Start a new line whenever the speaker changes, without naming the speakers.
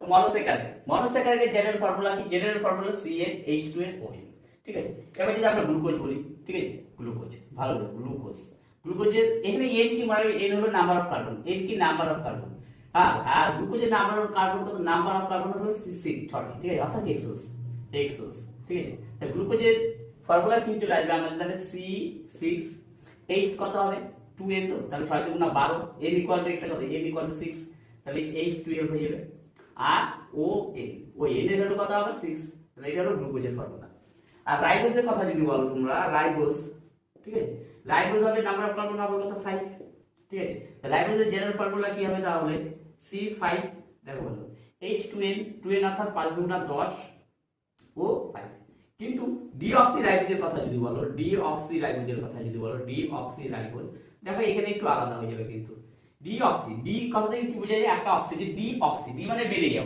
মনোস্যাকারাইডের general formula কি? General formula CnH2nOn। ঠিক আছে, এবার যদি আমরা গ্লুকোজ বলি, ঠিক আছে, গ্লুকোজ ভালো করে, গ্লুকোজের এখানে n কি মানে n হলো নাম্বার অফ কার্বন, n কি নাম্বার অফ কার্বন, হ্যাঁ, আর গ্লুকোজের নাম্বার অফ কার্বন কত? নাম্বার অফ কার্বন হলো 6, 6টি, ঠিক আছে, অর্থাৎ এক্সোস, ঠিক আছে। তাই গ্লুকোজের ফর্মুলা কি চলে আসবে আমাদের? তাহলে C6H কত হবে? 2n, তো তাহলে 6 × 12, n ইকুয়াল টু একটা কত? n ইকুয়াল টু 6, তাহলে H12 হয়ে যাবে। আর ওই n এর ভ্যালু কত হবে? 6, তাহলে এটা হলো গ্লুকোজের ফর্মুলা। আর রাইবোজের কথা যদি বলো তোমরা, রাইবোজ, ঠিক আছে, রাইবোজ হবে নাম্বার অফ কার্বন হবে কত? 5, ঠিক আছে। রাইবোজের জেনারেল ফর্মুলা কি হবে তাহলে? C5, দেখো বলো, H2n, 2n অর্থাৎ 5 × 10 ও 5। কিন্তু ডিঅক্সিরাইবোজের কথা যদি বলো, ডিঅক্সিরাইবোজ, দেখো এখানে একটু আলাদা হয়ে যাবে। কিন্তু ডিঅক্সি, ডি কথা থেকে কি বোঝা যায়? একটা অক্সিজেন, ডিঅক্সি, ডি মানে বেড়ে যাওয়া।